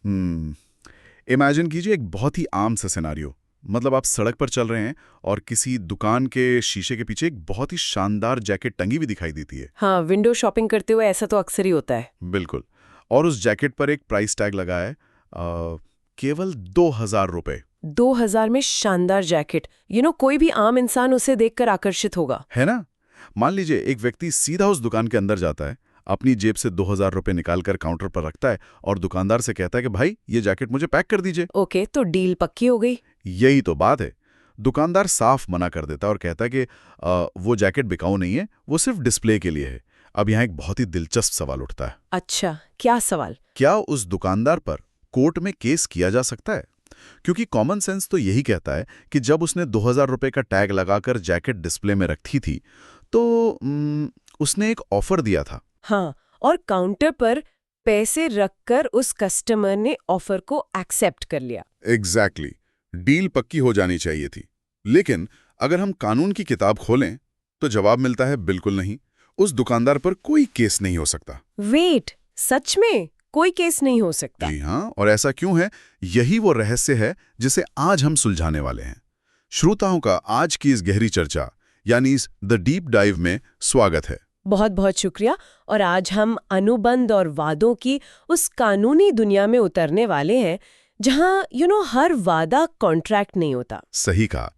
Imagine कीजिए एक बहुत ही आम सा सिनेरियो। मतलब आप सड़क पर चल रहे हैं और किसी दुकान के शीशे के पीछे एक बहुत ही शानदार जैकेट टंगी हुई दिखाई देती है। हाँ, विंडो शॉपिंग करते हुए ऐसा तो अक्सर ही होता है। बिल्कुल। और उस जैकेट पर एक प्राइस टैग लगा है, केवल 2,000 रुपए। 2000 में शानदार जैकेट, कोई भी आम इंसान उसे देखकर आकर्षित होगा। है ना? मान लीजिए एक व्यक्ति सीधा उस दुकान के अंदर जाता है, अपनी जेब से 2,000 रुपए निकालकर काउंटर पर रखता है और दुकानदार से कहता है कि भाई ये जैकेट मुझे पैक कर दीजिए। ओके, तो डील पक्की हो गई। यही तो बात है। दुकानदार साफ मना कर देता है और कहता है कि वो जैकेट बिकाऊ नहीं है, वो सिर्फ डिस्प्ले के लिए है। अब यहाँ एक बहुत ही दिलचस्प सवाल उठता है। अच्छा, क्या सवाल? क्या उस दुकानदार पर कोर्ट में केस किया जा सकता है? क्योंकि कॉमन सेंस तो यही कहता है कि जब उसने 2,000 रुपए का टैग लगाकर जैकेट डिस्प्ले में रखी थी तो उसने एक ऑफर दिया था। हाँ, और काउंटर पर पैसे रखकर उस कस्टमर ने ऑफर को एक्सेप्ट कर लिया। एग्जैक्टली। डील पक्की हो जानी चाहिए थी। लेकिन अगर हम कानून की किताब खोलें तो जवाब मिलता है बिल्कुल नहीं। उस दुकानदार पर कोई केस नहीं हो सकता। वेट, सच में कोई केस नहीं हो सकता? जी हाँ, और ऐसा क्यों है? यही वो रहस्य है जिसे आज हम सुलझाने वाले हैं। श्रोताओं का आज की इस गहरी चर्चा यानी इस द डीप डाइव में स्वागत है। बहुत बहुत शुक्रिया। और आज हम अनुबंध और वादों की उस कानूनी दुनिया में उतरने वाले हैं जहां हर वादा कॉन्ट्रैक्ट नहीं होता। सही कहा।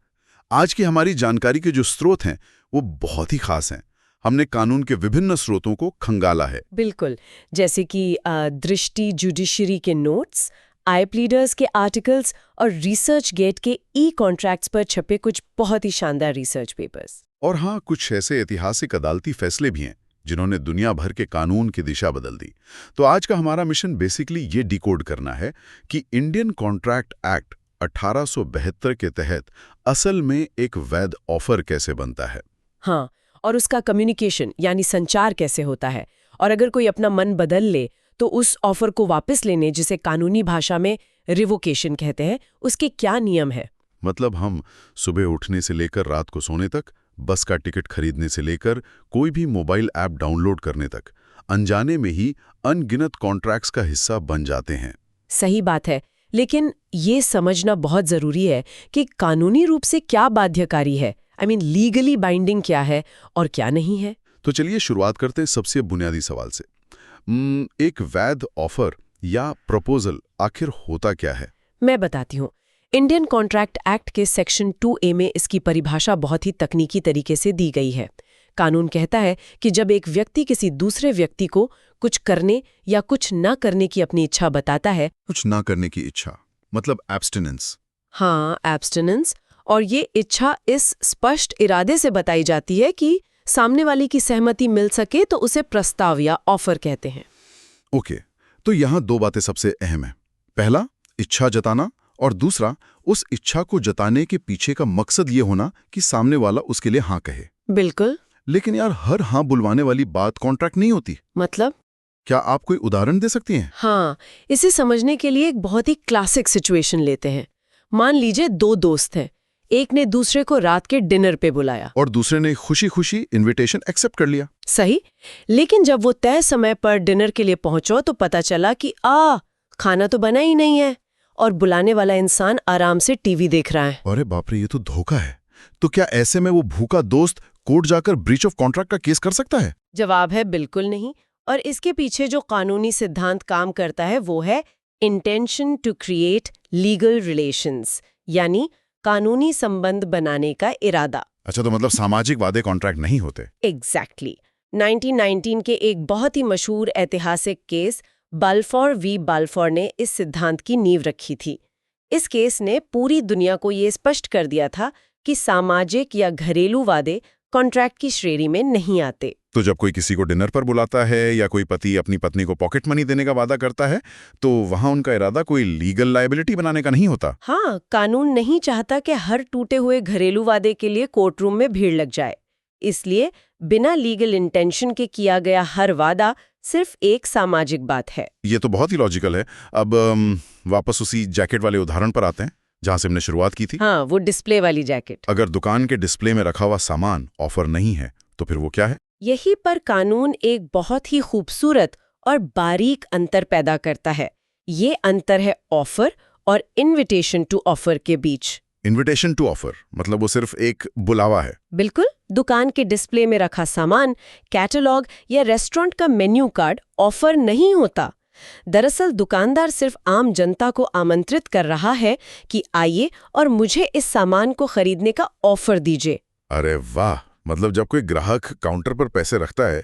आज की हमारी जानकारी के जो स्रोत हैं वो बहुत ही खास हैं। हमने कानून के विभिन्न स्रोतों को खंगाला है। बिल्कुल, जैसे कि दृष्टि जुडिशरी के नोट्स, आई प्लीडर्स के आर्टिकल्स और रिसर्च गेट के ई कॉन्ट्रैक्ट्स पर छपे कुछ बहुत ही शानदार रिसर्च पेपर्स। और हाँ, कुछ ऐसे ऐतिहासिक अदालती फैसले भी हैं जिन्होंने दुनिया भर के कानून की दिशा बदल दी। तो आज का हमारा मिशन बेसिकली ये डिकोड करना है कि इंडियन कॉन्ट्रैक्ट एक्ट 1872 के तहत असल में एक वैध ऑफर कैसे बनता है। हाँ, और उसका कम्युनिकेशन यानी संचार कैसे होता है, और अगर कोई अपना मन बदल ले तो उस ऑफर को वापस लेने, जिसे कानूनी भाषा में रिवोकेशन कहते हैं, उसके क्या नियम है। मतलब हम सुबह उठने से लेकर रात को सोने तक, बस का टिकट खरीदने से लेकर कोई भी मोबाइल ऐप डाउनलोड करने तक अनजाने में ही अनगिनत कॉन्ट्रैक्ट्स का हिस्सा बन जाते हैं। सही बात है, लेकिन ये समझना बहुत जरूरी है कि कानूनी रूप से क्या बाध्यकारी है, लीगली बाइंडिंग क्या है और क्या नहीं है। तो चलिए शुरुआत करते हैं सबसे बुनियादी सवाल से। एक वैध ऑफर या प्रपोजल आखिर होता क्या है? मैं बताती हूँ। इंडियन कॉन्ट्रैक्ट एक्ट के सेक्शन 2A में इसकी परिभाषा बहुत ही तकनीकी तरीके से दी गई है। कानून कहता है कि जब एक व्यक्ति किसी दूसरे व्यक्ति को कुछ करने या कुछ न करने की अपनी इच्छा बताता है। कुछ ना करने की इच्छा मतलब एब्स्टिनेंस। हाँ, एब्स्टिनेंस। और ये इच्छा इस स्पष्ट इरादे से बताई जाती है कि सामने वाले की सहमति मिल सके तो उसे प्रस्ताव या ऑफर कहते हैं। ओके, तो यहाँ दो बातें सबसे अहम है। पहला, इच्छा जताना, और दूसरा, उस इच्छा को जताने के पीछे का मकसद ये होना कि सामने वाला उसके लिए हाँ कहे। बिल्कुल। लेकिन यार, हर हाँ बुलवाने वाली बात कॉन्ट्रैक्ट नहीं होती। मतलब? क्या आप कोई उदाहरण दे सकती हैं? हाँ, इसे समझने के लिए एक बहुत ही क्लासिक सिचुएशन लेते हैं। मान लीजिए दो दोस्त हैं। एक ने दूसरे को रात के डिनर पे बुलाया और दूसरे ने खुशी खुशी इनविटेशन एक्सेप्ट कर लिया। सही। लेकिन जब वो तय समय पर डिनर के लिए पहुंचो तो पता चला कि खाना तो बना ही नहीं है और बुलाने वाला इंसान आराम से टीवी देख रहा है। अरे बाप रे, ये तो धोखा है। तो क्या ऐसे में वो भूखा दोस्त कोर्ट जाकर ब्रीच ऑफ कॉन्ट्रैक्ट का केस कर सकता है? जवाब है बिल्कुल नहीं। और इसके पीछे जो कानूनी सिद्धांत काम करता है वो है intention to create legal relations, यानी कानूनी संबंध बनाने का इरादा। अच्छा, तो मतलब सामाजिक वादे कॉन्ट्रैक्ट नहीं होते। एग्जैक्टली। 1919 के एक बहुत ही मशहूर ऐतिहासिक केस बाल्फोर वी बाल्फोर ने इस सिद्धांत की नींव रखी थी। इस केस ने पूरी दुनिया को ये स्पष्ट कर दिया था कि सामाजिक या घरेलू वादे कॉन्ट्रैक्ट की श्रेणी में नहीं आते। तो जब कोई किसी को डिनर पर बुलाता है या कोई पति अपनी पत्नी को पॉकेट मनी देने का वादा करता है तो वहां उनका इरादा कोई लीगल लायबिलिटी बनाने का नहीं होता। हाँ, कानून नहीं चाहता कि हर टूटे हुए घरेलू वादे के लिए कोर्टरूम में भीड़ लग जाए। इसलिए बिना लीगल इंटेंशन के किया गया हर वादा सिर्फ एक सामाजिक बात है। ये तो बहुत ही लॉजिकल है। अब वापस उसी जैकेट वाले उदाहरण पर आते हैं जहां से हमने शुरुआत की थी। हाँ, वो डिस्प्ले वाली जैकेट। अगर दुकान के डिस्प्ले में रखा हुआ सामान ऑफर नहीं है तो फिर वो क्या है? यही पर कानून एक बहुत ही खूबसूरत और बारीक अंतर पैदा करता है। ये अंतर है ऑफर और इनविटेशन टू ऑफर के बीच। इनविटेशन टू ऑफर मतलब वो सिर्फ एक बुलावा है। बिल्कुल, दुकान के डिस्प्ले में रखा सामान, कैटलॉग या रेस्टोरेंट का मेन्यू कार्ड ऑफर नहीं होता। दरअसल दुकानदार सिर्फ आम जनता को आमंत्रित कर रहा है कि आइए और मुझे इस सामान को खरीदने का ऑफर दीजिए। अरे वाह, मतलब जब कोई ग्राहक काउंटर पर पैसे रखता है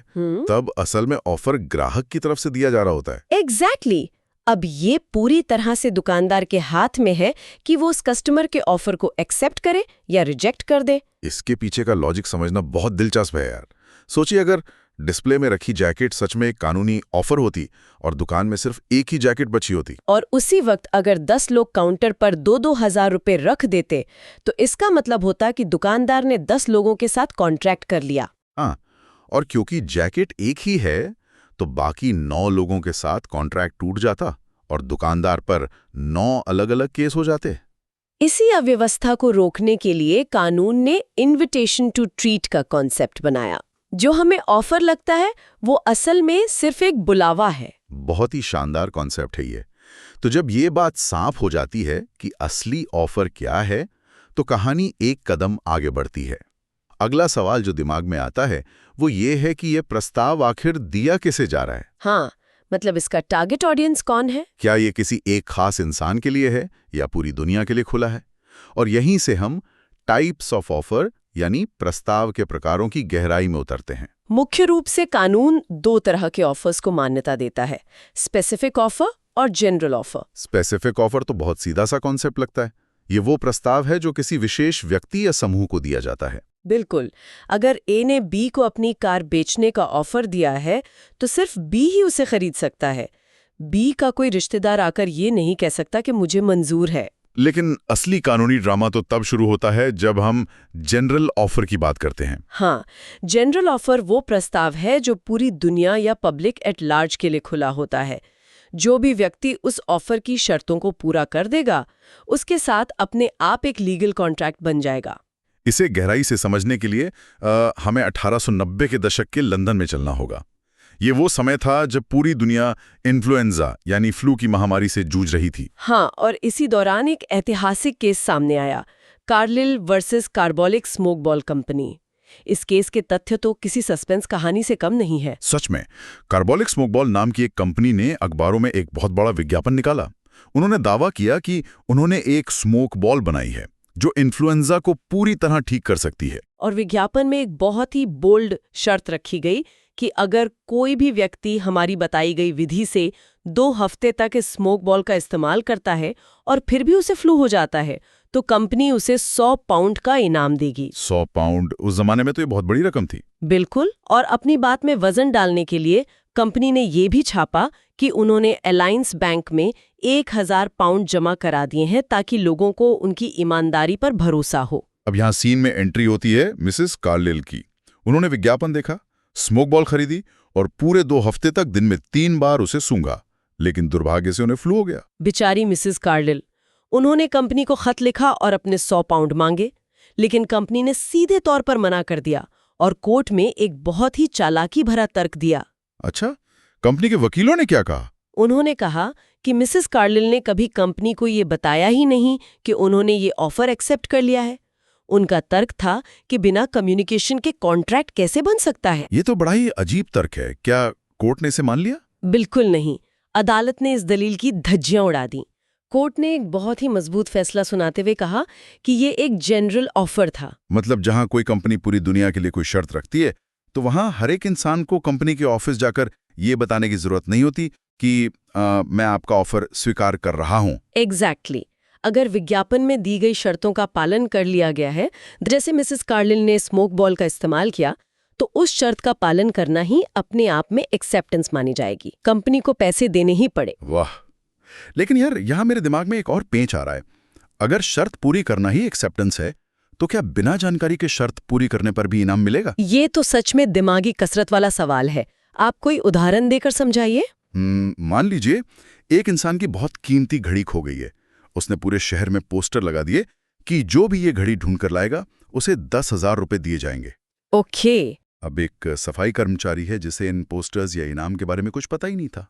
तब असल में ऑफर ग्राहक की तरफ से दिया जा रहा होता है। एग्जैक्टली। अब ये पूरी तरह से दुकानदार के हाथ में है कि वो उस कस्टमर के ऑफर को एक्सेप्ट करे या रिजेक्ट कर दे। इसके पीछे का लॉजिक समझना बहुत दिलचस्प है यार। सोचिए अगर डिस्प्ले में रखी जैकेट सच में एक कानूनी ऑफर होती और दुकान में सिर्फ एक ही जैकेट बची होती, और उसी वक्त अगर 10 लोग काउंटर पर 2-2 हजार रुपए रख देते, तो इसका मतलब होता कि दुकानदार ने 10 लोगों के साथ कॉन्ट्रैक्ट कर लिया। हाँ, और क्योंकि जैकेट एक ही है तो बाकी 9 लोगों के साथ कॉन्ट्रैक्ट टूट जाता और दुकानदार पर 9 अलग-अलग केस हो जाते। इसी अव्यवस्था को रोकने के लिए कानून ने इनविटेशन टू ट्रीट का कॉन्सेप्ट बनाया। जो हमें ऑफर लगता है वो असल में सिर्फ एक बुलावा है। बहुत ही शानदार कॉन्सेप्ट है ये। तो जब ये बात साफ हो जाती है कि असली ऑफर क्या है, तो कहानी एक कदम आगे बढ़ती है। अगला सवाल जो दिमाग में आता है वो ये है कि ये प्रस्ताव आखिर दिया किसे जा रहा है। हाँ, मतलब इसका टारगेट ऑडियंस कौन है? क्या ये किसी एक खास इंसान के लिए है या पूरी दुनिया के लिए खुला है? और यहीं से हम टाइप्स ऑफ ऑफर यानी प्रस्ताव के प्रकारों की गहराई में उतरते हैं। मुख्य रूप से कानून 2 तरह के ऑफर्स को मान्यता देता है, स्पेसिफिक ऑफर और जनरल ऑफर। स्पेसिफिक ऑफर तो बहुत सीधा सा कॉन्सेप्ट लगता है। ये वो प्रस्ताव है जो किसी विशेष व्यक्ति या समूह को दिया जाता है। बिल्कुल, अगर ए ने बी को अपनी कार बेचने का ऑफर दिया है तो सिर्फ बी ही उसे खरीद सकता है। बी का कोई रिश्तेदार आकर ये नहीं कह सकता कि मुझे मंजूर है। लेकिन असली कानूनी ड्रामा तो तब शुरू होता है जब हम जनरल ऑफर की बात करते हैं। हाँ, जनरल ऑफर वो प्रस्ताव है जो पूरी दुनिया या पब्लिक एट लार्ज के लिए खुला होता है। जो भी व्यक्ति उस ऑफर की शर्तों को पूरा कर देगा, उसके साथ अपने आप एक लीगल कॉन्ट्रैक्ट बन जाएगा। इसे गहराई से समझने के लिए हमें 1890 के दशक के लंदन में चलना होगा। ये वो समय था जब पूरी दुनिया इन्फ्लुएंजा यानी फ्लू की महामारी से जूझ रही थी। हाँ, और इसी दौरान एक ऐतिहासिक केस सामने आया, Carlill versus carbolic smoke ball company. इस केस के तथ्य तो किसी सस्पेंस कहानी से कम नहीं है। सच में, कार्बोलिक स्मोक बॉल नाम की एक कंपनी ने अखबारों में एक बहुत बड़ा विज्ञापन निकाला। उन्होंने दावा किया कि उन्होंने एक स्मोक बॉल बनाई है जो इन्फ्लुएंजा को पूरी तरह ठीक कर सकती है। और विज्ञापन में एक बहुत ही बोल्ड शर्त रखी गई कि अगर कोई भी व्यक्ति हमारी बताई गई विधि से 2 हफ्ते तक इस स्मोक बॉल का इस्तेमाल करता है और फिर भी उसे फ्लू हो जाता है, तो कंपनी उसे 100 पाउंड का इनाम देगी। 100 पाउंड उस जमाने में तो ये बहुत बड़ी रकम थी। बिल्कुल, और अपनी बात में वजन डालने के लिए कंपनी ने ये भी छापा कि उन्होंने अलायंस बैंक में 1000 पाउंड जमा करा दिए हैं ताकि लोगों को उनकी ईमानदारी पर भरोसा हो। अब यहाँ सीन में एंट्री होती है मिसेस कार्लिल की। उन्होंने विज्ञापन देखा, स्मोक बॉल खरीदी और पूरे 2 हफ्ते तक दिन में 3 बार उसे सूंघा, लेकिन दुर्भाग्य से उन्हें फ्लू हो गया। बेचारी मिसेस कार्लिल। उन्होंने कंपनी को खत लिखा और अपने 100 पाउंड मांगे, लेकिन कंपनी ने सीधे तौर पर मना कर दिया और कोर्ट में एक बहुत ही चालाकी भरा तर्क दिया। अच्छा, कंपनी के वकीलों ने क्या कहा? उन्होंने कहा कि मिसेस कार्लिल ने कभी कंपनी को ये बताया ही नहीं कि उन्होंने ये ऑफर एक्सेप्ट कर लिया है। उनका तर्क था कि बिना कम्युनिकेशन के कॉन्ट्रैक्ट कैसे बन सकता है। ये तो बड़ा ही अजीब तर्क है। क्या कोर्ट ने इसे मान लिया? बिल्कुल नहीं। अदालत ने इस दलील की धज्जियां उड़ा दी। कोर्ट ने एक बहुत ही मजबूत फैसला सुनाते हुए कहा कि ये एक जनरल ऑफर था। मतलब जहां कोई कंपनी पूरी दुनिया के लिए कोई शर्त रखती है तो वहां हर एक इंसान को कंपनी के ऑफिस जाकर ये बताने की जरूरत नहीं होती कि मैं आपका ऑफर स्वीकार कर रहा हूं। एग्जैक्टली। अगर विज्ञापन में दी गई शर्तों का पालन कर लिया गया है, जैसे मिसेस कार्लिल ने स्मोक बॉल का इस्तेमाल किया, तो उस शर्त का पालन करना ही अपने आप में एक्सेप्टेंस मानी जाएगी। कंपनी को पैसे देने ही पड़े। वाह, लेकिन यार यहाँ मेरे दिमाग में एक और पेंच आ रहा है। अगर शर्त पूरी करना ही एक्सेप्टेंस है तो क्या बिना जानकारी के शर्त पूरी करने पर भी इनाम मिलेगा? ये तो सच में दिमागी कसरत वाला सवाल है। आप कोई उदाहरण देकर समझाइए। मान लीजिए एक इंसान की बहुत कीमती घड़ी खो गई है। उसने पूरे शहर में पोस्टर लगा दिए कि जो भी ये घड़ी ढूंढ कर लाएगा उसे 10,000 रुपए दिए जाएंगे। ओके। अब एक सफाई कर्मचारी है जिसे इन पोस्टर्स या इनाम के बारे में कुछ पता ही नहीं था।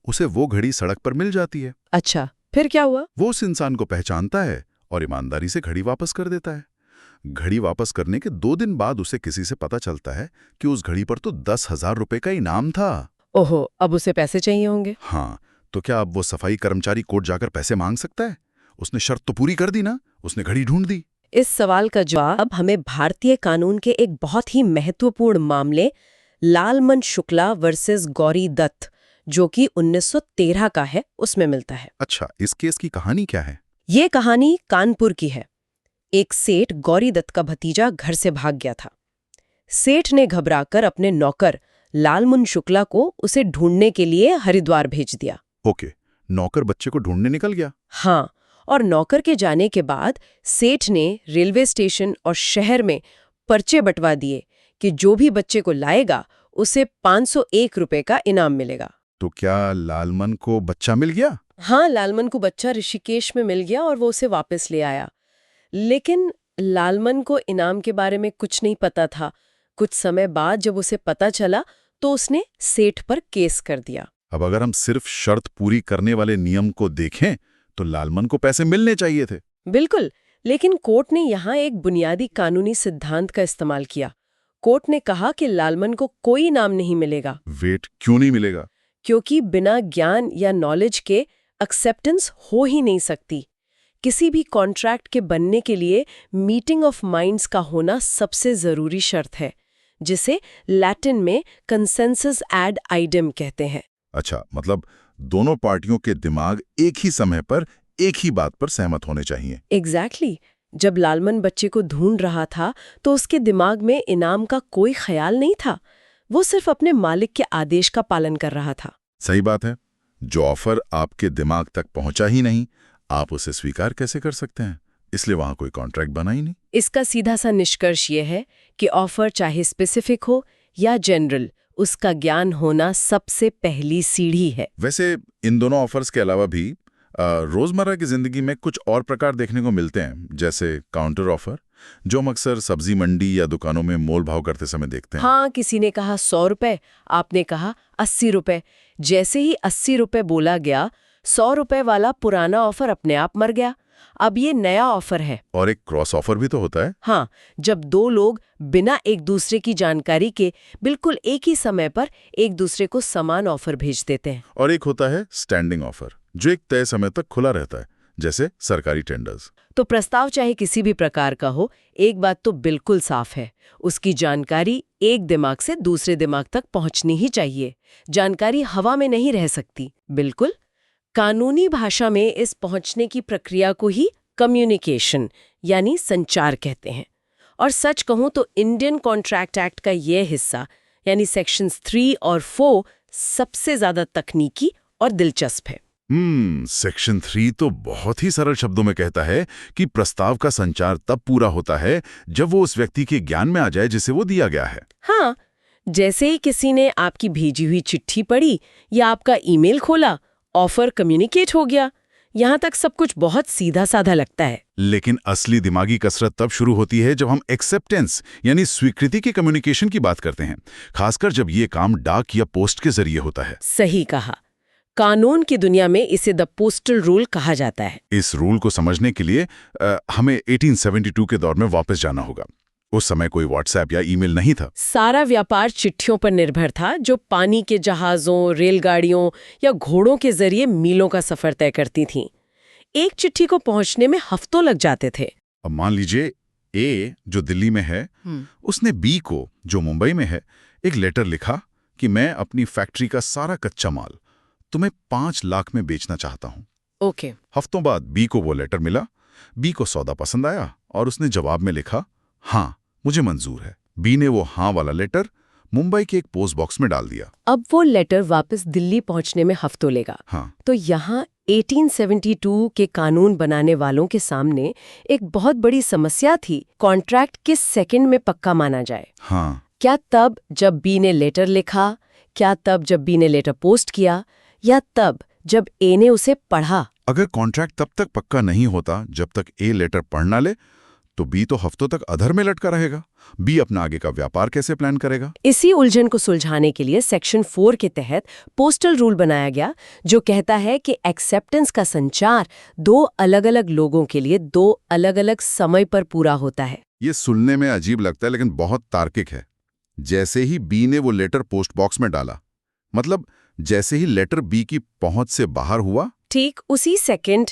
उसे वो घड़ी सड़क पर मिल जाती है। अच्छा, फिर क्या हुआ? वो उस इंसान को पहचानता है और ईमानदारी से घड़ी वापस कर देता है। घड़ी वापस करने के 2 दिन बाद उसे किसी से पता चलता है कि उस घड़ी पर तो 10,000 रुपए का इनाम था। ओहो, अब उसे पैसे चाहिए होंगे। हाँ, तो क्या अब वो सफाई कर्मचारी कोर्ट जाकर पैसे मांग सकता है? उसने शर्त तो पूरी कर दी ना, उसने घड़ी ढूंढ दी। इस सवाल का जवाब हमें भारतीय कानून के एक बहुत ही महत्वपूर्ण मामले लालमन शुक्ला वर्सेस गौरी दत्त, जो कि 1913 का है, उसमें मिलता है। अच्छा, इस केस की कहानी क्या है? ये कहानी कानपुर की है। एक सेठ गौरी दत्त का भतीजा घर से भाग गया था। सेठ ने घबराकर अपने नौकर लालमुन शुक्ला को उसे ढूंढने के लिए हरिद्वार भेज दिया। ओके, नौकर बच्चे को ढूंढने निकल गया। हाँ, और नौकर के जाने के बाद सेठ ने रेलवे स्टेशन और शहर में पर्चे बंटवा दिए कि जो भी बच्चे को लाएगा उसे 501 रुपए का इनाम मिलेगा। तो क्या लालमन को बच्चा मिल गया? हाँ, लालमन को बच्चा ऋषिकेश में मिल गया और वो उसे वापस ले आया। लेकिन लालमन को इनाम के बारे में कुछ नहीं पता था। कुछ समय बाद जब उसे पता चला तो उसने सेठ पर केस कर दिया। अब अगर हम सिर्फ शर्त पूरी करने वाले नियम को देखें तो लालमन को पैसे मिलने चाहिए थे। बिल्कुल, लेकिन कोर्ट ने यहाँ एक बुनियादी कानूनी सिद्धांत का इस्तेमाल किया। कोर्ट ने कहा कि लालमन को कोई इनाम नहीं मिलेगा। वेट, क्यों नहीं मिलेगा? क्योंकि बिना ज्ञान या नॉलेज के एक्सेप्टेंस हो ही नहीं सकती। किसी भी कॉन्ट्रैक्ट के बनने के लिए मीटिंग ऑफ माइंड्स का होना सबसे जरूरी शर्त है, जिसे लैटिन में कंसेंसस एड आइडम कहते हैं। अच्छा, मतलब दोनों पार्टियों के दिमाग एक ही समय पर एक ही बात पर सहमत होने चाहिए। एग्जैक्टली। जब लालमन बच्चे को ढूंढ रहा था तो उसके दिमाग में इनाम का कोई ख्याल नहीं था। वो सिर्फ अपने मालिक के आदेश का पालन कर रहा था। सही बात है। जो ऑफर आपके दिमाग तक पहुंचा ही नहीं, आप उसे स्वीकार कैसे कर सकते हैं? इसलिए वहां कोई कॉन्ट्रैक्ट बना ही नहीं। इसका सीधा सा निष्कर्ष ये है कि ऑफर चाहे स्पेसिफिक हो या जनरल, उसका ज्ञान होना सबसे पहली सीढ़ी है। वैसे इन दोनों ऑफर्स के अलावा भी रोजमर्रा की जिंदगी में कुछ और प्रकार देखने को मिलते हैं, जैसे काउंटर ऑफर, जो हम अक्सर सब्जी मंडी या दुकानों में मोल भाव करते समय देखते हैं। हाँ, किसी ने कहा 100 रुपए, आपने कहा 80 रुपए। जैसे ही 80 रुपए बोला गया, 100 रुपए वाला पुराना ऑफर अपने आप मर गया। अब ये नया ऑफर है। और एक क्रॉस ऑफर भी तो होता है। हाँ, जब दो लोग बिना एक दूसरे की जानकारी के बिल्कुल एक ही समय पर एक दूसरे को समान ऑफर भेज देते हैं। और एक होता है स्टैंडिंग ऑफर, जो एक तय समय तक खुला रहता है, जैसे सरकारी टेंडर्स। तो प्रस्ताव चाहे किसी भी प्रकार का हो, एक बात तो बिल्कुल साफ है, उसकी जानकारी एक दिमाग से दूसरे दिमाग तक पहुंचनी ही चाहिए। जानकारी हवा में नहीं रह सकती। बिल्कुल। कानूनी भाषा में इस पहुंचने की प्रक्रिया को ही कम्युनिकेशन यानी संचार कहते हैं। और सच कहूं तो इंडियन कॉन्ट्रैक्ट एक्ट का यह हिस्सा यानी सेक्शंस 3 और 4 सबसे ज्यादा तकनीकी और दिलचस्प है। सेक्शन 3 तो बहुत ही सरल शब्दों में कहता है कि प्रस्ताव का संचार तब पूरा होता है जब वो उस व्यक्ति के ज्ञान में आ जाए जिसे वो दिया गया है। हाँ, जैसे ही किसी ने आपकी भेजी हुई चिट्ठी पढ़ी या आपका ईमेल खोला, ऑफर कम्युनिकेट हो गया। यहाँ तक सब कुछ बहुत सीधा साधा लगता है। लेकिन असली दिमागी कसरत तब शुरू होती है जब हम एक्सेप्टेंस यानी स्वीकृति के कम्युनिकेशन की बात करते हैं, खासकर जब ये काम डाक या पोस्ट के जरिए होता है। सही कहा। कानून की दुनिया में इसे द पोस्टल रूल कहा जाता है। इस रूल को समझने के लिए हमें 1872 के दौर में वापस जाना होगा। उस समय कोई व्हाट्सएप या ईमेल नहीं था। सारा व्यापार चिट्ठियों पर निर्भर था, जो पानी के जहाजों, रेलगाड़ियों या घोड़ों के जरिए मीलों का सफर तय करती थीं। एक चिट्ठी को पहुंचने में हफ्तों लग जाते थे। अब मान लीजिए ए, जो दिल्ली में है, उसने बी को, जो मुंबई में है, एक लेटर लिखा कि मैं अपनी फैक्ट्री का सारा कच्चा माल तुम्हें 5 लाख में बेचना चाहता हूं। ओके। हफ्तों बाद बी को वो लेटर मिला। बी को सौदा पसंद आया और उसने जवाब में लिखा, हाँ मुझे मंजूर है। बी ने वो हाँ वाला लेटर मुंबई के एक पोस्ट बॉक्स में डाल दिया। अब वो लेटर वापस दिल्ली पहुंचने में हफ्तों लेगा। हाँ। तो यहाँ 1872 के कानून बनाने वालों के सामने एक बहुत बड़ी समस्या थी, कॉन्ट्रैक्ट किस सेकंड में पक्का माना जाए। हाँ। क्या तब जब बी ने लेटर लिखा, क्या तब जब बी ने लेटर पोस्ट किया, या तब जब ए ने उसे पढ़ा? अगर कॉन्ट्रैक्ट तब तक पक्का नहीं होता जब तक ए लेटर पढ़ ना ले, तो बी तो हफ्तों तक अधर में लटका रहेगा। बी अपना आगे का व्यापार कैसे प्लान करेगा? इसी उलझन को सुलझाने के लिए सेक्शन 4 के तहत पोस्टल रूल बनाया गया, जो कहता है कि एक्सेप्टेंस का संचार 2 अलग-अलग लोगों के लिए 2 अलग-अलग समय पर पूरा होता है। ये सुनने में अजीब लगता है, लेकिन बहुत तार्किक है। जैसे ही बी ने वो लेटर पोस्ट बॉक्स में डाला, मतलब जैसे ही लेटर बी की पहुंच से बाहर हुआ, ठीक उसी सेकंड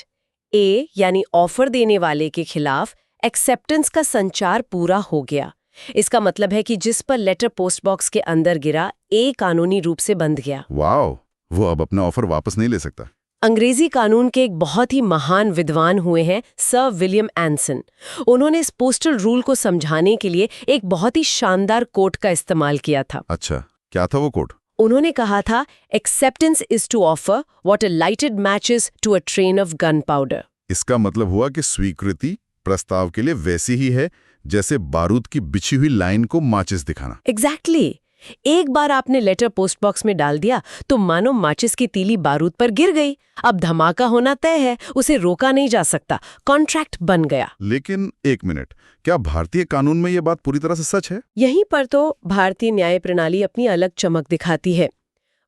ए यानी ऑफर देने वाले के खिलाफ एक्सेप्टेंस का संचार पूरा हो गया। इसका मतलब है कि जिस पर लेटर पोस्ट बॉक्स के अंदर गिरा, ए कानूनी रूप से बंध गया। वाओ, वो अब अपना ऑफर वापस नहीं ले सकता। अंग्रेजी कानून के एक बहुत ही महान विद्वान हुए हैं सर विलियम एंसन। उन्होंने इस पोस्टल रूल को समझाने के लिए एक बहुत ही शानदार कोट का इस्तेमाल किया था। अच्छा, क्या था वो कोट? उन्होंने कहा था, acceptance is to offer what a lighted matches to a train of gunpowder. इसका मतलब हुआ कि स्वीकृति प्रस्ताव के लिए वैसी ही है जैसे बारूद की बिछी हुई लाइन को माचिस दिखाना। एग्जैक्टली। एक बार आपने लेटर पोस्ट बॉक्स में डाल दिया तो मानो माचिस की तीली बारूद पर गिर गई। अब धमाका होना तय है, उसे रोका नहीं जा सकता, कॉन्ट्रैक्ट बन गया। लेकिन एक मिनट, क्या भारतीय कानून में ये बात पूरी तरह से सच है? यहीं पर तो भारतीय न्याय प्रणाली अपनी अलग चमक दिखाती है।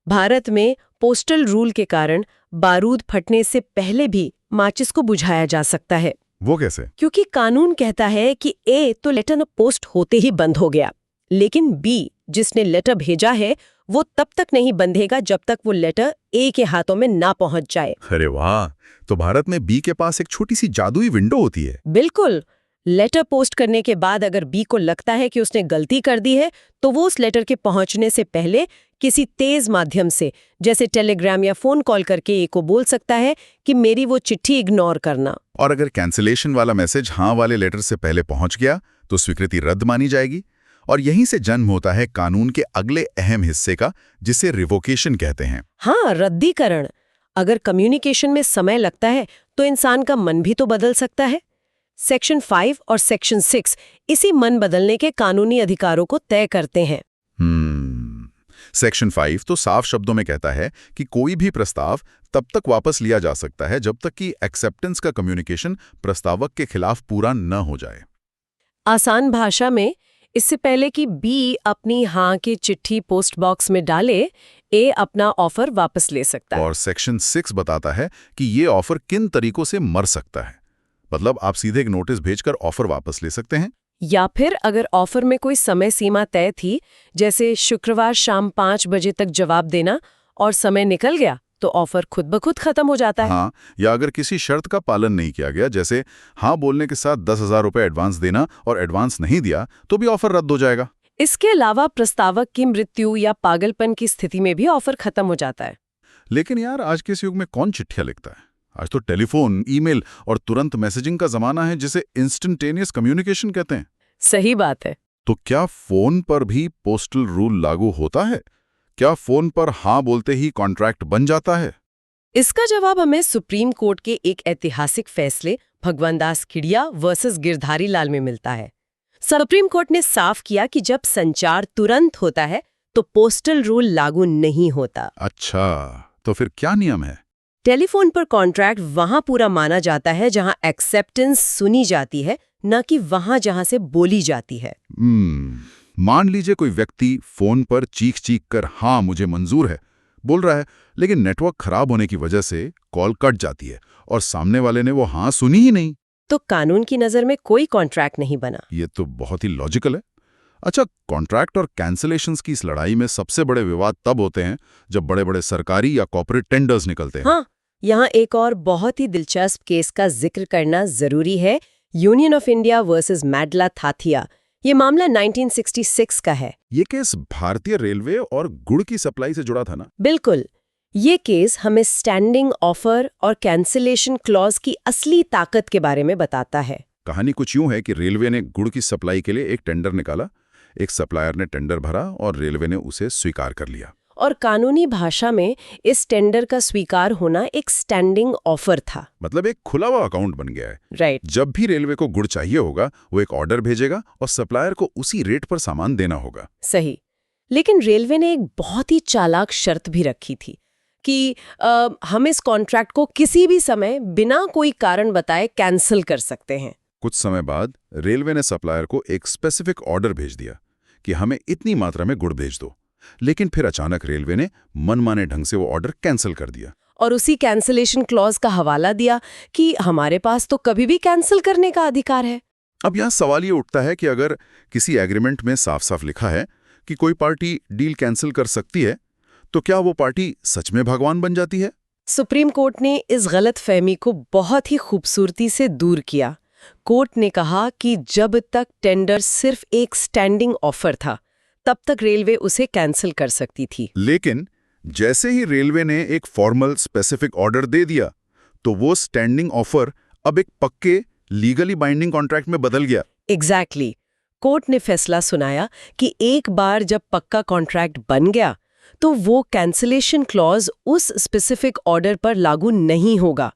भारत में पोस्टल रूल के कारण बारूद फटने से पहले भी माचिस को बुझाया जा सकता है। वो कैसे? क्योंकि कानून कहता है कि ए तो लेटर पोस्ट होते ही बंद हो गया, लेकिन बी जिसने लेटर भेजा है वो तब तक नहीं बंधेगा जब तक वो लेटर ए के हाथों में ना पहुंच जाए। अरे वाह, तो भारत में बी के पास एक छोटी सी जादुई विंडो होती है। बिल्कुल। लेटर पोस्ट करने के बाद अगर बी को लगता है कि उसने गलती कर दी है, तो वो उस लेटर के पहुंचने से पहले किसी तेज माध्यम से, जैसे टेलीग्राम या फोन कॉल करके ए को बोल सकता है कि मेरी वो चिट्ठी इग्नोर करना। और अगर कैंसिलेशन वाला मैसेज हाँ वाले लेटर से पहले पहुंच गया तो स्वीकृति रद्द मानी जाएगी। और यहीं से जन्म होता है कानून के अगले अहम हिस्से का, जिसे रिवोकेशन कहते हैं। हाँ, रद्दीकरण। अगर कम्युनिकेशन में समय लगता है तो इंसान का मन भी तो बदल सकता है। सेक्शन 5 और सेक्शन 6 इसी मन बदलने के कानूनी अधिकारों को तय करते हैं। सेक्शन 5 तो साफ शब्दों में कहता है कि कोई भी प्रस्ताव तब तक वापस लिया जा सकता है जब तक कि एक्सेप्टेंस का कम्युनिकेशन प्रस्तावक के खिलाफ पूरा न हो जाए। आसान भाषा में, इससे पहले कि बी अपनी हाँ की चिट्ठी पोस्ट बॉक्स में डाले, ए अपना ऑफर वापस ले सकता है। और सेक्शन 6 बताता है कि ये ऑफर किन तरीकों से मर सकता है। मतलब आप सीधे एक नोटिस भेजकर ऑफर वापस ले सकते हैं, या फिर अगर ऑफर में कोई समय सीमा तय थी, जैसे शुक्रवार शाम 5 बजे तक जवाब देना, और समय निकल गया तो ऑफर खुद ब खुद खत्म हो जाता है। हाँ, या अगर किसी शर्त का पालन नहीं किया गया, जैसे हाँ बोलने के साथ 10,000 रुपए एडवांस देना और एडवांस नहीं दिया, तो भी ऑफर रद्द हो जाएगा। इसके अलावा प्रस्तावक की मृत्यु या पागलपन की स्थिति में भी ऑफर खत्म हो जाता है। लेकिन यार, आज के इस युग में कौन चिट्ठियां लिखता है? आज तो टेलीफोन, ईमेल और तुरंत मैसेजिंग का जमाना है, जिसे इंस्टेंटेनियस कम्युनिकेशन कहते हैं। सही बात है। तो क्या फोन पर भी पोस्टल रूल लागू होता है? क्या फोन पर हाँ बोलते ही कॉन्ट्रैक्ट बन जाता है? इसका जवाब हमें सुप्रीम कोर्ट के एक ऐतिहासिक फैसले भगवान दास खिड़िया वर्सेस गिरधारी लाल में मिलता है। सुप्रीम कोर्ट ने साफ किया कि जब संचार तुरंत होता है तो पोस्टल रूल लागू नहीं होता। अच्छा, तो फिर क्या नियम है? टेलीफोन पर कॉन्ट्रैक्ट वहां पूरा माना जाता है जहां एक्सेप्टेंस सुनी जाती है, न कि वहां जहां से बोली जाती है। मान लीजिए कोई व्यक्ति फोन पर चीख कर हाँ मुझे मंजूर है बोल रहा है, लेकिन नेटवर्क खराब होने की वजह से कॉल कट जाती है और सामने वाले ने वो हाँ सुनी ही नहीं, तो कानून की नजर में कोई कॉन्ट्रैक्ट नहीं बना। ये तो बहुत ही लॉजिकल है। अच्छा, कॉन्ट्रैक्ट और कैंसिलेशंस की इस लड़ाई में सबसे बड़े विवाद तब होते हैं जब बड़े बड़े सरकारी या कॉर्पोरेट टेंडर्स निकलते हैं। हाँ, यहाँ एक और बहुत ही दिलचस्प केस का जिक्र करना जरूरी है, यूनियन ऑफ इंडिया वर्सेस मैडला थाथिया। ये मामला 1966 का है। ये केस भारतीय रेलवे और गुड़ की सप्लाई से जुड़ा था ना? बिल्कुल। ये केस हमें स्टैंडिंग ऑफर और कैंसिलेशन क्लॉज की असली ताकत के बारे में बताता है। कहानी कुछ यूं है कि रेलवे ने गुड़ की सप्लाई के लिए एक टेंडर निकाला, एक सप्लायर ने टेंडर भरा और रेलवे ने उसे स्वीकार कर लिया। और कानूनी भाषा में इस टेंडर का स्वीकार होना एक स्टैंडिंग ऑफर था। मतलब एक खुला हुआ अकाउंट बन गया है। राइट। जब भी रेलवे को गुड़ चाहिए होगा, वो एक ऑर्डर भेजेगा और सप्लायर को उसी रेट पर सामान देना होगा। सही। लेकिन रेलवे ने एक बहुत ही चालाक शर्त भी रखी थी कि हम इस कॉन्ट्रैक्ट को किसी भी समय बिना कोई कारण बताए कैंसिल कर सकते हैं। कुछ समय बाद रेलवे ने सप्लायर को एक स्पेसिफिक ऑर्डर भेज दिया कि हमें इतनी मात्रा में गुड़ भेज दो, लेकिन फिर अचानक रेलवे ने मनमाने ढंग से वो ऑर्डर कैंसिल कर दिया। और उसी कैंसिलेशन क्लॉज का हवाला दिया कि हमारे पास तो कभी भी कैंसिल करने का अधिकार है। अब यहाँ सवाल ये उठता है कि अगर किसी एग्रीमेंट में साफ साफ लिखा है कि कोई पार्टी डील कैंसिल कर सकती है, तो क्या वो पार्टी सच में भगवान बन जाती है? सुप्रीम कोर्ट ने इस गलत फहमी को बहुत ही खूबसूरती से दूर किया। कोर्ट ने कहा कि जब तक टेंडर सिर्फ एक स्टैंडिंग ऑफर था, तब तक रेलवे उसे कैंसिल कर सकती थी। लेकिन जैसे ही रेलवे ने एक फॉर्मल स्पेसिफिक ऑर्डर दे दिया, तो वो स्टैंडिंग ऑफर अब एक पक्के लीगली बाइंडिंग कॉन्ट्रैक्ट में बदल गया। एग्जैक्टली। कोर्ट ने फैसला सुनाया कि एक बार जब पक्का कॉन्ट्रैक्ट बन गया, तो वो कैंसिलेशन क्लॉज उस स्पेसिफिक ऑर्डर पर लागू नहीं होगा।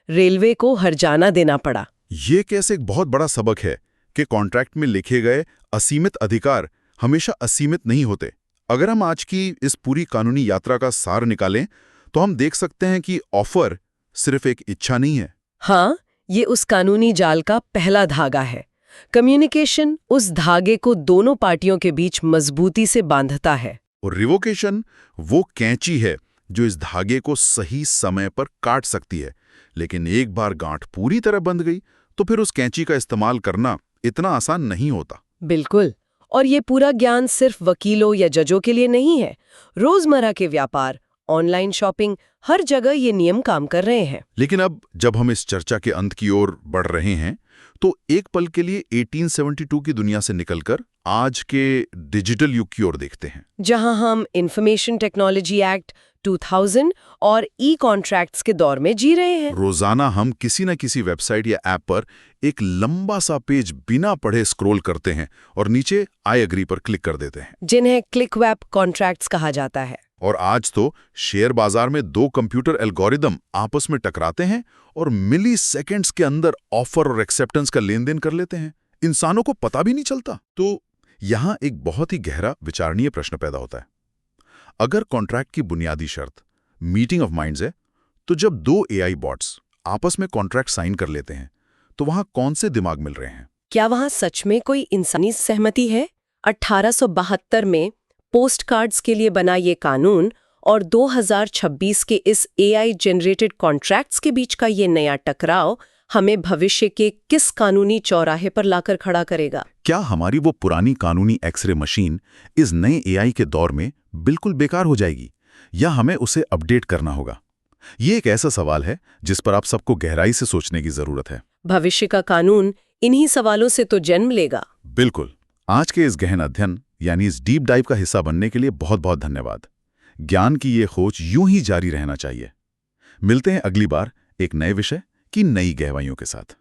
रेलवे को हर्जाना देना पड़ा। ये केस एक बहुत बड़ा सबक है कि कॉन्ट्रैक्ट में लिखे गए असीमित अधिकार हमेशा असीमित नहीं होते। अगर हम आज की इस पूरी कानूनी यात्रा का सार निकालें, तो हम देख सकते हैं कि ऑफर सिर्फ एक इच्छा नहीं है। हाँ, ये उस कानूनी जाल का पहला धागा है। कम्युनिकेशन उस धागे को दोनों पार्टियों के बीच मजबूती से बांधता है। और रिवोकेशन वो कैंची है जो इस धागे को सही समय पर काट सकती है। लेकिन एक बार गांठ पूरी तरह बंध गई, तो फिर उस कैंची का इस्तेमाल करना इतना आसान नहीं होता। बिल्कुल। और ये पूरा ज्ञान सिर्फ वकीलों या जजों के लिए नहीं है। रोजमर्रा के व्यापार, ऑनलाइन शॉपिंग, हर जगह ये नियम काम कर रहे हैं। लेकिन अब जब हम इस चर्चा के अंत की ओर बढ़ रहे हैं, तो एक पल के लिए 1872 की दुनिया से निकलकर आज के डिजिटल युग की ओर देखते हैं, जहां हम इंफॉर्मेशन टेक्नोलॉजी एक्ट 2000 और ई कॉन्ट्रैक्ट्स के दौर में जी रहे हैं। रोजाना हम किसी न किसी वेबसाइट या ऐप पर एक लंबा सा पेज बिना पढ़े स्क्रॉल करते हैं और नीचे आई एग्री पर क्लिक कर देते हैं, जिन्हें क्लिक वेब कॉन्ट्रैक्ट्स कहा जाता है। और आज तो शेयर बाजार में दो कंप्यूटर एल्गोरिदम आपस में टकराते हैं और मिली सेकेंड्स के अंदर ऑफर और एक्सेप्टेंस का लेन देन कर लेते हैं। इंसानों को पता भी नहीं चलता। तो यहां एक बहुत ही गहरा विचारणीय प्रश्न पैदा होता है। अगर कॉन्ट्रैक्ट की बुनियादी शर्त मीटिंग ऑफ माइंड्स है, तो जब दो एआई बॉट्स आपस में कॉन्ट्रैक्ट साइन कर लेते हैं, तो वहां कौन से दिमाग मिल रहे हैं? क्या वहां सच में कोई इंसानी सहमति है? 1872 में पोस्ट कार्ड्स के लिए बना ये कानून और 2026 के इस एआई जनरेटेड कॉन्ट्रैक्ट्स के बीच का ये नया टकराव हमें भविष्य के किस कानूनी चौराहे पर लाकर खड़ा करेगा? क्या हमारी वो पुरानी कानूनी एक्सरे मशीन इस नए एआई के दौर में बिल्कुल बेकार हो जाएगी, या हमें उसे अपडेट करना होगा? ये एक ऐसा सवाल है जिस पर आप सबको गहराई से सोचने की जरूरत है। भविष्य का कानून इन्हीं सवालों से तो जन्म लेगा। बिल्कुल। आज के इस गहन अध्ययन यानी इस डीप डाइव का हिस्सा बनने के लिए बहुत बहुत धन्यवाद। ज्ञान की ये खोज यूं ही जारी रहना चाहिए। मिलते हैं अगली बार एक नए विषय की नई गहराइयों के साथ।